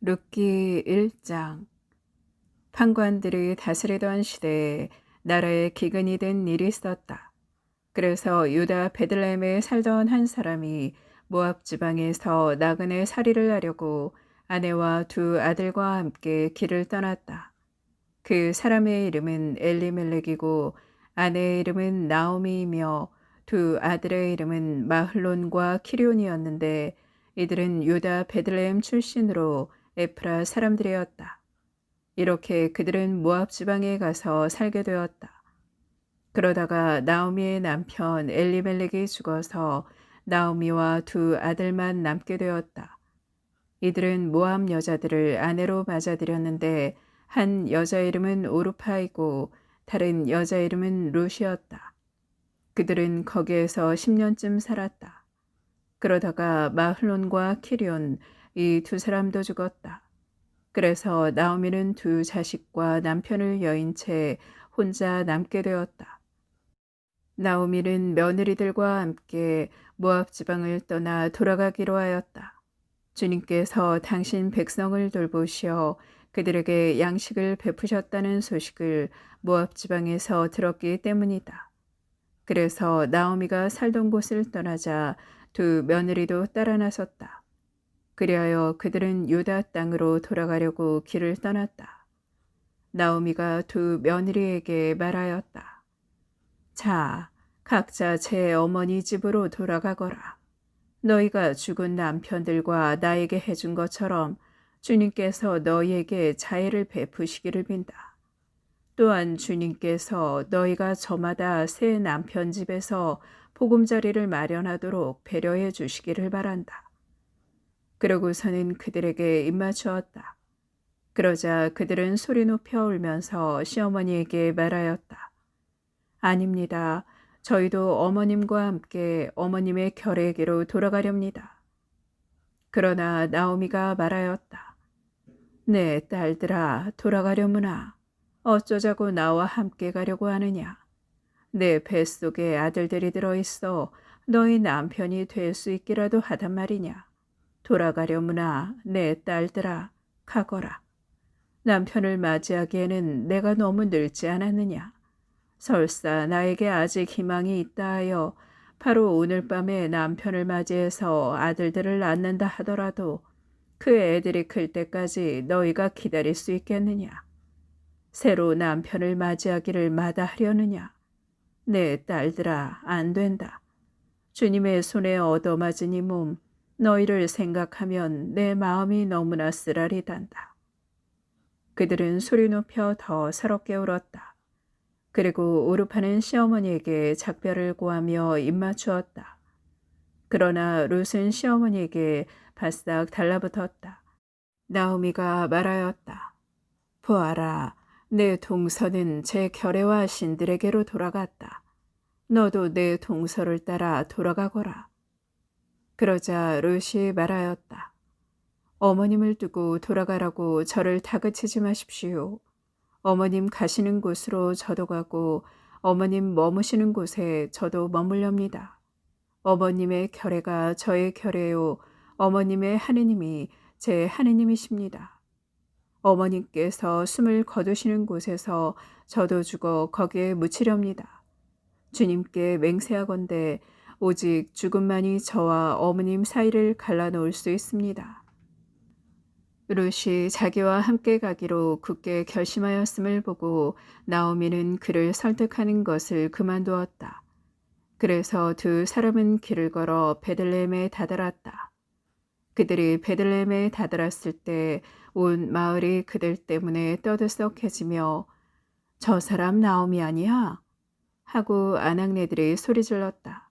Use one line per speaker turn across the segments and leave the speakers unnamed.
룻기 1장. 판관들이 다스리던 시대에 나라에 기근이 된 일이 있었다. 그래서 유다 베들레헴에 살던 한 사람이 모압 지방에서 나그네 살이를 하려고 아내와 두 아들과 함께 길을 떠났다. 그 사람의 이름은 엘리멜렉이고 아내의 이름은 나오미이며 두 아들의 이름은 마흘론과 키리온이었는데 이들은 유다 베들레헴 출신으로 에프라 사람들이었다. 이렇게 그들은 모압 지방에 가서 살게 되었다. 그러다가 나오미의 남편 엘리멜렉이 죽어서 나오미와 두 아들만 남게 되었다. 이들은 모압 여자들을 아내로 맞아들였는데 한 여자 이름은 오르파이고 다른 여자 이름은 룻이었다. 그들은 거기에서 10년쯤 살았다. 그러다가 마흘론과 키리온 이 두 사람도 죽었다. 그래서 나오미는 두 자식과 남편을 여인 채 혼자 남게 되었다. 나오미는 며느리들과 함께 모압 지방을 떠나 돌아가기로 하였다. 주님께서 당신 백성을 돌보시어 그들에게 양식을 베푸셨다는 소식을 모압 지방에서 들었기 때문이다. 그래서 나오미가 살던 곳을 떠나자 두 며느리도 따라 나섰다. 그리하여 그들은 유다 땅으로 돌아가려고 길을 떠났다. 나오미가 두 며느리에게 말하였다. 자, 각자 제 어머니 집으로 돌아가거라. 너희가 죽은 남편들과 나에게 해준 것처럼 주님께서 너희에게 자애를 베푸시기를 빈다. 또한 주님께서 너희가 저마다 새 남편 집에서 보금자리를 마련하도록 배려해 주시기를 바란다. 그러고서는 그들에게 입맞추었다. 그러자 그들은 소리 높여 울면서 시어머니에게 말하였다. 아닙니다. 저희도 어머님과 함께 어머님의 결에게로 돌아가렵니다. 그러나 나오미가 말하였다. 내 딸들아, 돌아가려무나. 어쩌자고 나와 함께 가려고 하느냐. 내 뱃속에 아들들이 들어있어 너희 남편이 될 수 있기라도 하단 말이냐. 돌아가려무나 내 딸들아, 가거라. 남편을 맞이하기에는 내가 너무 늙지 않았느냐. 설사 나에게 아직 희망이 있다 하여 바로 오늘 밤에 남편을 맞이해서 아들들을 낳는다 하더라도 그 애들이 클 때까지 너희가 기다릴 수 있겠느냐. 새로 남편을 맞이하기를 마다하려느냐. 내 딸들아, 안 된다. 주님의 손에 얻어맞은 이 몸, 너희를 생각하면 내 마음이 너무나 쓰라리단다. 그들은 소리 높여 더 서럽게 울었다. 그리고 오르파는 시어머니에게 작별을 고하며 입맞추었다. 그러나 룻은 시어머니에게 바싹 달라붙었다. 나오미가 말하였다. 보아라, 내 동서는 제 결애와 신들에게로 돌아갔다. 너도 내 동서를 따라 돌아가거라. 그러자 룻이 말하였다. 어머님을 두고 돌아가라고 저를 다그치지 마십시오. 어머님 가시는 곳으로 저도 가고 어머님 머무시는 곳에 저도 머물렵니다. 어머님의 결애가 저의 결애요. 어머님의 하느님이 제 하느님이십니다. 어머님께서 숨을 거두시는 곳에서 저도 죽어 거기에 묻히렵니다. 주님께 맹세하건대 오직 죽음만이 저와 어머님 사이를 갈라놓을 수 있습니다. 룻이 자기와 함께 가기로 굳게 결심하였음을 보고 나오미는 그를 설득하는 것을 그만두었다. 그래서 두 사람은 길을 걸어 베들레헴에 다다랐다. 그들이 베들레헴에 다다랐을 때 온 마을이 그들 때문에 떠들썩해지며 저 사람 나오미 아니야? 하고 아낙네들이 소리질렀다.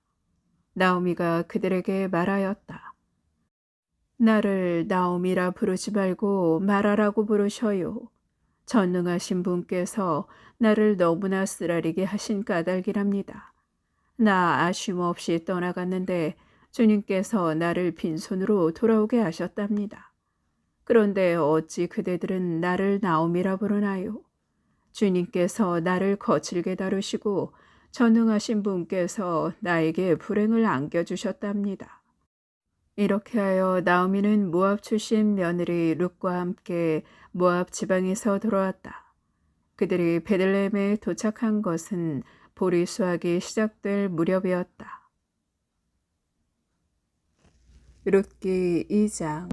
나오미가 그들에게 말하였다. 나를 나오미라 부르지 말고 마라라고 부르셔요. 전능하신 분께서 나를 너무나 쓰라리게 하신 까닭이랍니다. 나 아쉬움 없이 떠나갔는데 주님께서 나를 빈손으로 돌아오게 하셨답니다. 그런데 어찌 그대들은 나를 나오미라 부르나요? 주님께서 나를 거칠게 다루시고 전능하신 분께서 나에게 불행을 안겨주셨답니다. 이렇게 하여 나오미는 모압 출신 며느리 룻과 함께 모압 지방에서 돌아왔다. 그들이 베들레헴에 도착한 것은 보리 수확이 시작될 무렵이었다. 룻기 2장.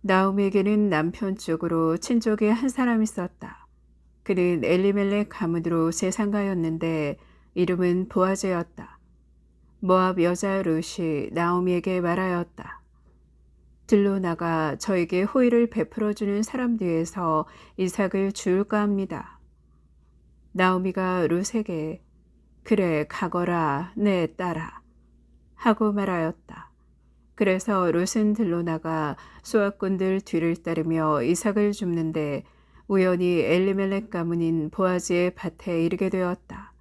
나오미에게는 남편 쪽으로 친족의 한 사람이 있었다. 그는 엘리멜렉 가문으로 재상가였는데 이름은 보아즈였다. 모압 여자 룻이 나오미에게 말하였다. 들로 나가 저에게 호의를 베풀어주는 사람 뒤에서 이삭을 주울까 합니다. 나오미가 룻에게 그래 가거라 내 딸아 하고 말하였다. 그래서 룻은 들로 나가 수확꾼들 뒤를 따르며 이삭을 줍는데 우연히 엘리멜렉 가문인 보아즈의 밭에 이르게 되었다.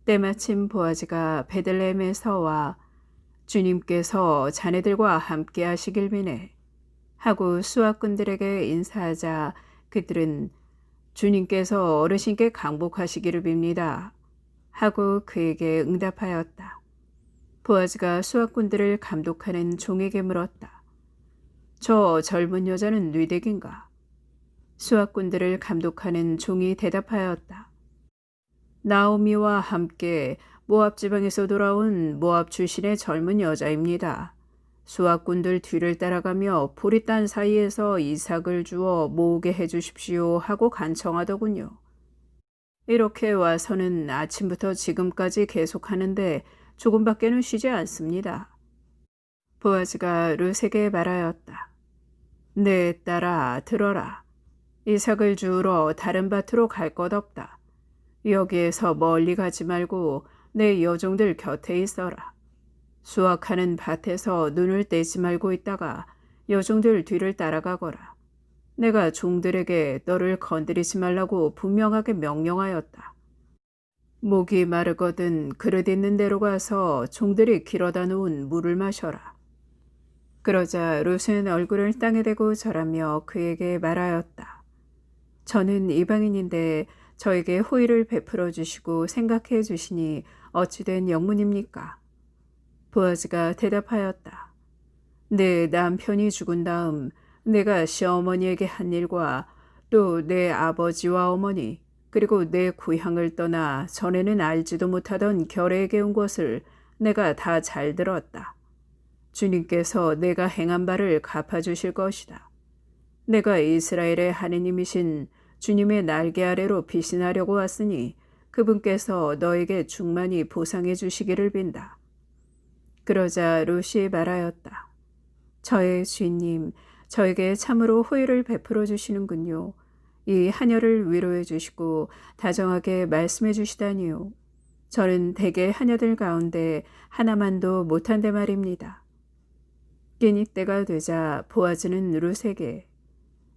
때마침 보아즈가 베들레헴에서 와 주님께서 자네들과 함께 하시길 비네 하고 수확꾼들에게 인사하자 그들은 주님께서 어르신께 강복하시기를 빕니다 하고 그에게 응답하였다. 보아즈가 수확꾼들을 감독하는 종에게 물었다. 저 젊은 여자는 뉘덱인가? 수확꾼들을 감독하는 종이 대답하였다. 나오미와 함께 모압 지방에서 돌아온 모압 출신의 젊은 여자입니다. 수확꾼들 뒤를 따라가며 보리단 사이에서 이삭을 주어 모으게 해주십시오 하고 간청하더군요. 이렇게 와서는 아침부터 지금까지 계속하는데 조금밖에는 쉬지 않습니다. 보아즈가 룻에게 말하였다. 내 딸아 들어라. 이삭을 주우러 다른 밭으로 갈 것 없다. 여기에서 멀리 가지 말고 내 여종들 곁에 있어라. 수확하는 밭에서 눈을 떼지 말고 있다가 여종들 뒤를 따라가거라. 내가 종들에게 너를 건드리지 말라고 분명하게 명령하였다. 목이 마르거든 그릇 있는 데로 가서 종들이 길어다 놓은 물을 마셔라. 그러자 룻은 얼굴을 땅에 대고 절하며 그에게 말하였다. 저는 이방인인데 저에게 호의를 베풀어 주시고 생각해 주시니 어찌된 영문입니까? 보아즈가 대답하였다. 내 남편이 죽은 다음 내가 시어머니에게 한 일과 또 내 아버지와 어머니 그리고 내 고향을 떠나 전에는 알지도 못하던 결에게 온 것을 내가 다 잘 들었다. 주님께서 내가 행한 바를 갚아주실 것이다. 내가 이스라엘의 하느님이신 주님의 날개 아래로 피신하려고 왔으니 그분께서 너에게 충만히 보상해 주시기를 빈다. 그러자 룻이 말하였다. 저의 주인님, 저에게 참으로 호의를 베풀어 주시는군요. 이 하녀를 위로해 주시고 다정하게 말씀해 주시다니요. 저는 대개 하녀들 가운데 하나만도 못한데 말입니다. 끼니 때가 되자 보아즈는 룻에게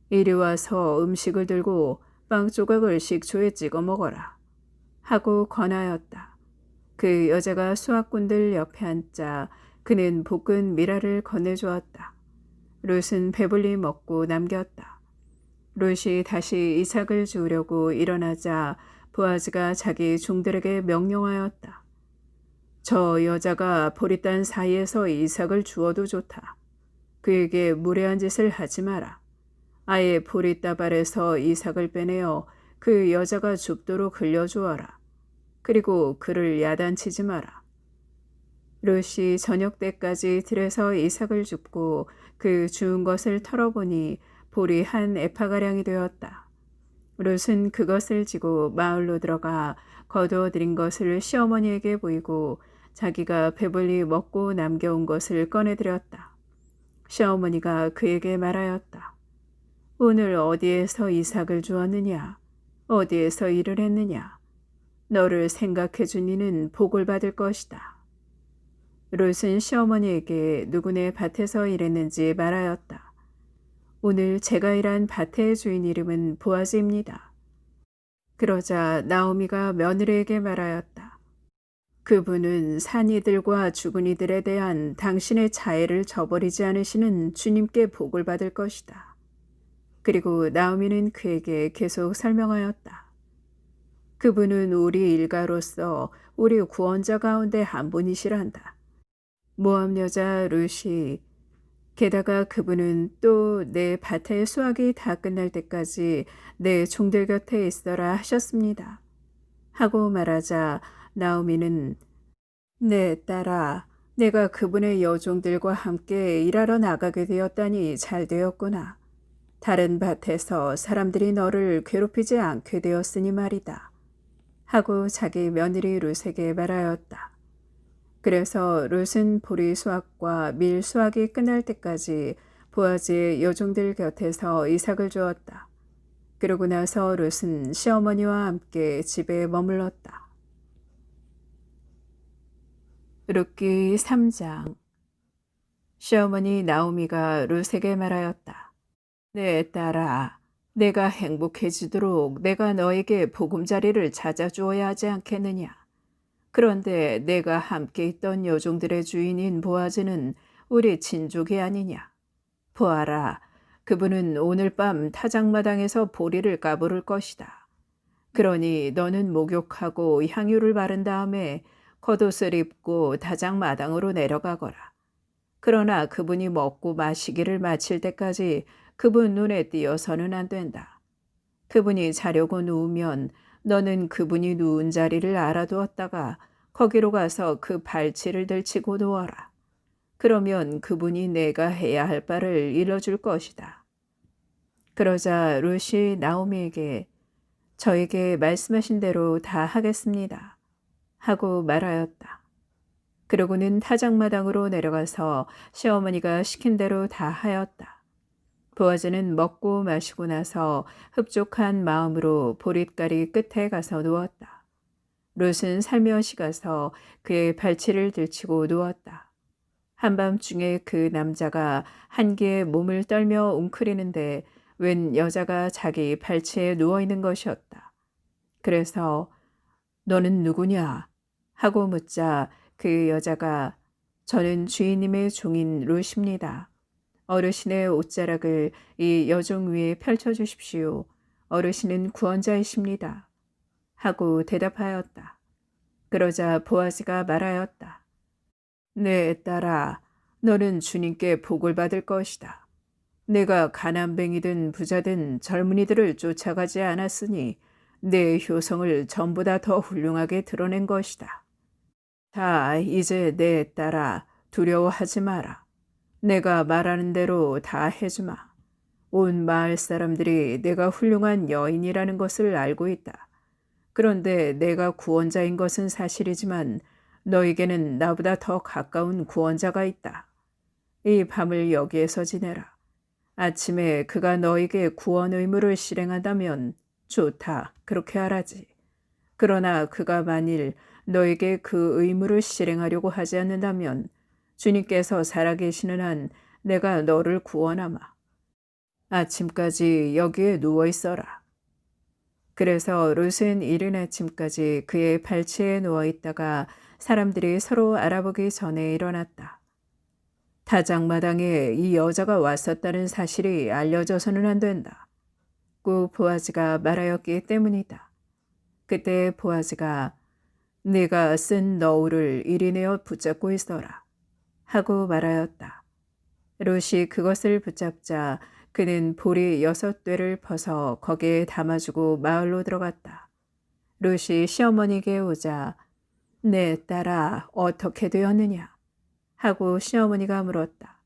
이리 와서 음식을 들고 빵 조각을 식초에 찍어 먹어라 하고 권하였다. 그 여자가 수확꾼들 옆에 앉자 그는 볶은 미라를 건네주었다. 룻은 배불리 먹고 남겼다. 룻이 다시 이삭을 주우려고 일어나자 보아즈가 자기 종들에게 명령하였다. 저 여자가 보리단 사이에서 이삭을 주어도 좋다. 그에게 무례한 짓을 하지 마라. 아예 보리다발에서 이삭을 빼내어 그 여자가 줍도록 흘려주어라. 그리고 그를 야단치지 마라. 룻이 저녁 때까지 들에서 이삭을 줍고 그 주운 것을 털어보니 볼이 한 에파가량이 되었다. 룻은 그것을 지고 마을로 들어가 거두어 들인 것을 시어머니에게 보이고 자기가 배불리 먹고 남겨온 것을 꺼내드렸다. 시어머니가 그에게 말하였다. 오늘 어디에서 이삭을 주었느냐? 어디에서 일을 했느냐? 너를 생각해 준 이는 복을 받을 것이다. 룻은 시어머니에게 누구네 밭에서 일했는지 말하였다. 오늘 제가 일한 밭의 주인 이름은 보아즈입니다. 그러자 나오미가 며느리에게 말하였다. 그분은 산 이들과 죽은 이들에 대한 당신의 자애를 저버리지 않으시는 주님께 복을 받을 것이다. 그리고 나오미는 그에게 계속 설명하였다. 그분은 우리 일가로서 우리 구원자 가운데 한 분이시란다. 모압 여자 룻이 게다가 그분은 또 내 밭의 수확이 다 끝날 때까지 내 종들 곁에 있어라 하셨습니다. 하고 말하자 나오미는 내 딸아, 내가 그분의 여종들과 함께 일하러 나가게 되었다니 잘 되었구나. 다른 밭에서 사람들이 너를 괴롭히지 않게 되었으니 말이다. 하고 자기 며느리 룻에게 말하였다. 그래서 룻은 보리 수확과 밀 수확이 끝날 때까지 보아즈의 여종들 곁에서 이삭을 주었다. 그러고 나서 룻은 시어머니와 함께 집에 머물렀다. 룻기 3장. 시어머니 나오미가 룻에게 말하였다. 내 딸아, 내가 행복해지도록 내가 너에게 보금자리를 찾아주어야 하지 않겠느냐. 그런데 내가 함께 있던 여종들의 주인인 보아즈는 우리 친족이 아니냐. 보아라, 그분은 오늘 밤 타작마당에서 보리를 까부를 것이다. 그러니 너는 목욕하고 향유를 바른 다음에 겉옷을 입고 타작마당으로 내려가거라. 그러나 그분이 먹고 마시기를 마칠 때까지 그분 눈에 띄어서는 안 된다. 그분이 자려고 누우면 너는 그분이 누운 자리를 알아두었다가 거기로 가서 그 발치를 들치고 누워라. 그러면 그분이 내가 해야 할 바를 일러줄 것이다. 그러자 룻이 나오미에게 저에게 말씀하신 대로 다 하겠습니다. 하고 말하였다. 그러고는 타작마당으로 내려가서 시어머니가 시킨 대로 다 하였다. 보아즈는 먹고 마시고 나서 흡족한 마음으로 보릿가리 끝에 가서 누웠다. 룻은 살며시 가서 그의 발치를 들치고 누웠다. 한밤중에 그 남자가 한기에 몸을 떨며 웅크리는데 웬 여자가 자기 발치에 누워있는 것이었다. 그래서 너는 누구냐? 하고 묻자 그 여자가 저는 주인님의 종인 룻입니다. 어르신의 옷자락을 이 여종 위에 펼쳐주십시오. 어르신은 구원자이십니다. 하고 대답하였다. 그러자 보아즈가 말하였다. 내 딸아, 너는 주님께 복을 받을 것이다. 내가 가난뱅이든 부자든 젊은이들을 쫓아가지 않았으니 내 효성을 전보다 더 훌륭하게 드러낸 것이다. 자, 이제 내 딸아, 두려워하지 마라. 내가 말하는 대로 다 해주마. 온 마을 사람들이 내가 훌륭한 여인이라는 것을 알고 있다. 그런데 내가 구원자인 것은 사실이지만 너에게는 나보다 더 가까운 구원자가 있다. 이 밤을 여기에서 지내라. 아침에 그가 너에게 구원 의무를 실행한다면 좋다, 그렇게 하라지. 그러나 그가 만일 너에게 그 의무를 실행하려고 하지 않는다면 주님께서 살아계시는 한 내가 너를 구원하마. 아침까지 여기에 누워 있어라. 그래서 룻은 이른 아침까지 그의 발치에 누워 있다가 사람들이 서로 알아보기 전에 일어났다. 타작마당에 이 여자가 왔었다는 사실이 알려져서는 안 된다. 고 보아즈가 말하였기 때문이다. 그때 보아즈가 네가 쓴 너울을 이리 내어 붙잡고 있어라. 하고 말하였다. 룻이 그것을 붙잡자 그는 보리 6되를 퍼서 거기에 담아주고 마을로 들어갔다. 룻이 시어머니에게 오자 내 딸아 어떻게 되었느냐 하고 시어머니가 물었다.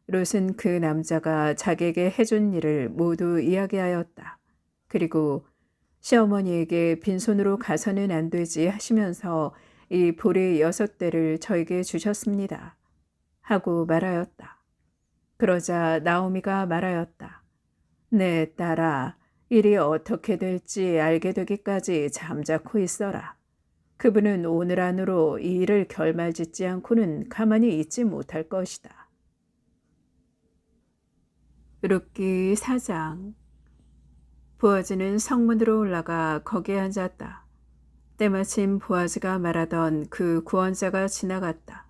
룻은 그 남자가 자기에게 해준 일을 모두 이야기하였다. 그리고 시어머니에게 빈손으로 가서는 안 되지 하시면서 이 보리 6대를 저에게 주셨습니다. 하고 말하였다. 그러자 나오미가 말하였다. 내 딸아, 일이 어떻게 될지 알게 되기까지 잠자코 있어라. 그분은 오늘 안으로 이 일을 결말짓지 않고는 가만히 있지 못할 것이다. 룻기 4장. 보아즈는 성문으로 올라가 거기에 앉았다. 때마침 보아즈가 말하던 그 구원자가 지나갔다.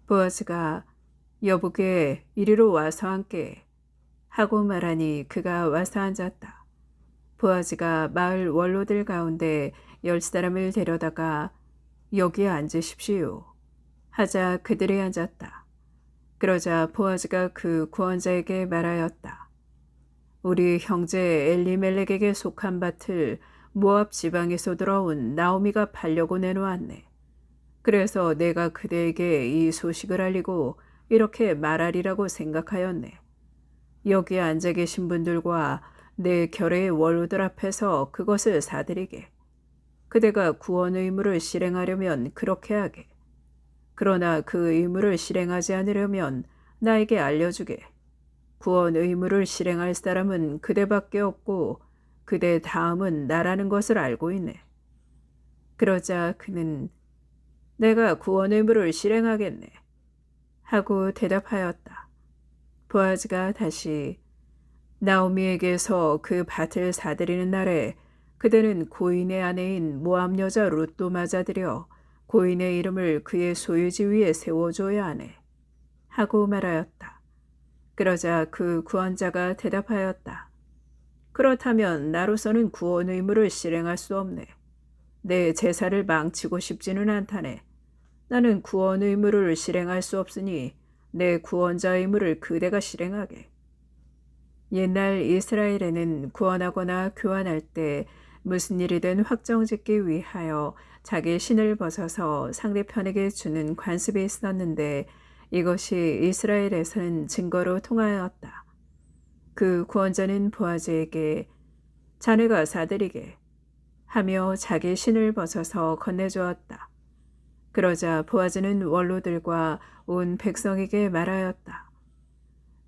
보아즈가 여보게 이리로 와서 앉게 하고 말하니 그가 와서 앉았다. 보아즈가 마을 원로들 가운데 10사람을 데려다가 여기에 앉으십시오. 하자 그들이 앉았다. 그러자 보아즈가 그 구원자에게 말하였다. 우리 형제 엘리멜렉에게 속한 밭을 모압 지방에서 돌아온 나오미가 팔려고 내놓았네. 그래서 내가 그대에게 이 소식을 알리고 이렇게 말하리라고 생각하였네. 여기 앉아 계신 분들과 내 결의 원로들 앞에서 그것을 사드리게. 그대가 구원 의무를 실행하려면 그렇게 하게. 그러나 그 의무를 실행하지 않으려면 나에게 알려주게. 구원 의무를 실행할 사람은 그대밖에 없고 그대 다음은 나라는 것을 알고 있네. 그러자 그는 내가 구원 의무를 실행하겠네 하고 대답하였다. 보아즈가 다시 나오미에게서 그 밭을 사들이는 날에 그대는 고인의 아내인 모압 여자 룻도 맞아들여 고인의 이름을 그의 소유지 위에 세워줘야 하네 하고 말하였다. 그러자 그 구원자가 대답하였다. 그렇다면 나로서는 구원 의무를 실행할 수 없네. 내 제사를 망치고 싶지는 않다네. 나는 구원 의무를 실행할 수 없으니 내 구원자 의무를 그대가 실행하게. 옛날 이스라엘에는 구원하거나 교환할 때 무슨 일이든 확정짓기 위하여 자기 신을 벗어서 상대편에게 주는 관습이 있었는데 이것이 이스라엘에서는 증거로 통하였다. 그 구원자는 보아즈에게 자네가 사드리게 하며 자기 신을 벗어서 건네주었다. 그러자 보아즈는 원로들과 온 백성에게 말하였다.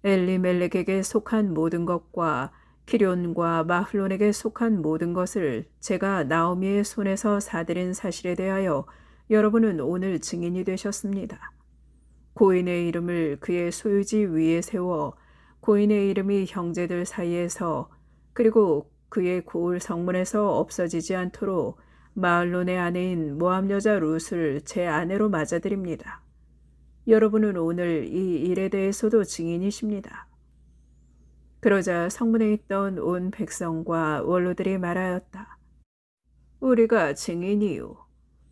엘리멜렉에게 속한 모든 것과 키럨과 마hl론에게 속한 모든 것을 제가 나오미의 손에서 사들인 사실에 대하여 여러분은 오늘 증인이 되셨습니다. 고인의 이름을 그의 소유지 위에 세워 고인의 이름이 형제들 사이에서 그리고 그의 고을 성문에서 없어지지 않도록 마hl론의 아내인 모압 여자 룻을 제 아내로 맞아들입니다. 여러분은 오늘 이 일에 대해서도 증인이십니다. 그러자 성문에 있던 온 백성과 원로들이 말하였다. 우리가 증인이요.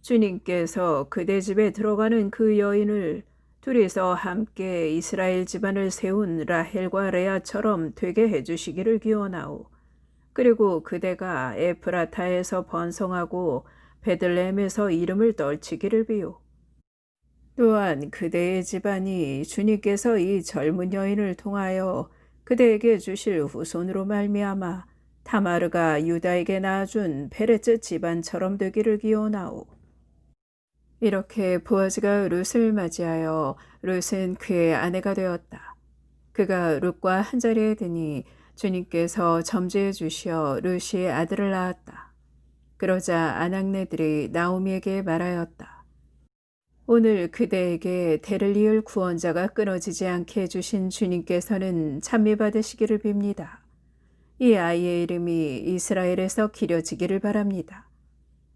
주님께서 그대 집에 들어가는 그 여인을 둘이서 함께 이스라엘 집안을 세운 라헬과 레아처럼 되게 해주시기를 기원하오. 그리고 그대가 에프라타에서 번성하고 베들레헴에서 이름을 떨치기를 비오. 또한 그대의 집안이 주님께서 이 젊은 여인을 통하여 그대에게 주실 후손으로 말미암아 타마르가 유다에게 낳아준 베레츠 집안처럼 되기를 기원하오. 이렇게 보아즈가 룻을 맞이하여 룻은 그의 아내가 되었다. 그가 룻과 한자리에 드니 주님께서 점지해 주시어 룻이 아들을 낳았다. 그러자 아낙네들이 나오미에게 말하였다. 오늘 그대에게 대를 이을 구원자가 끊어지지 않게 해주신 주님께서는 찬미받으시기를 빕니다. 이 아이의 이름이 이스라엘에서 기려지기를 바랍니다.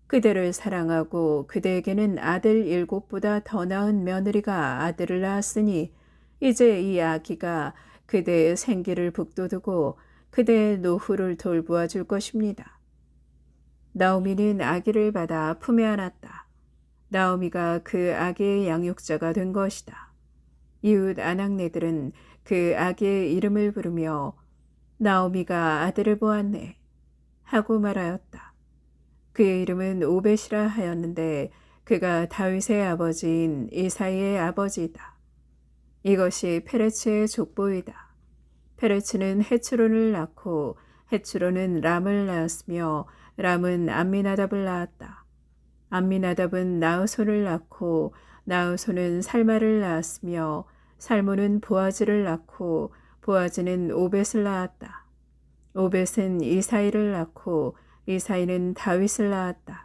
그대를 사랑하고 그대에게는 아들 7보다 더 나은 며느리가 아들을 낳았으니 이제 이 아기가 그대의 생기를 북돋우고 그대의 노후를 돌보아 줄 것입니다. 나오미는 아기를 받아 품에 안았다. 나오미가 그 아기의 양육자가 된 것이다. 이웃 아낙네들은 그 아기의 이름을 부르며 나오미가 아들을 보았네 하고 말하였다. 그의 이름은 오벳이라 하였는데 그가 다윗의 아버지인 이사이의 아버지이다. 이것이 페레츠의 족보이다. 페레츠는 헤츠론을 낳고 헤츠론은 람을 낳았으며 람은 암미나답을 낳았다. 암미나답은 나우손을 낳고 나우손은 살마를 낳았으며 살모는 보아즈를 낳고 보아즈는 오벳을 낳았다. 오벳은 이사이를 낳고 이사이는 다윗을 낳았다.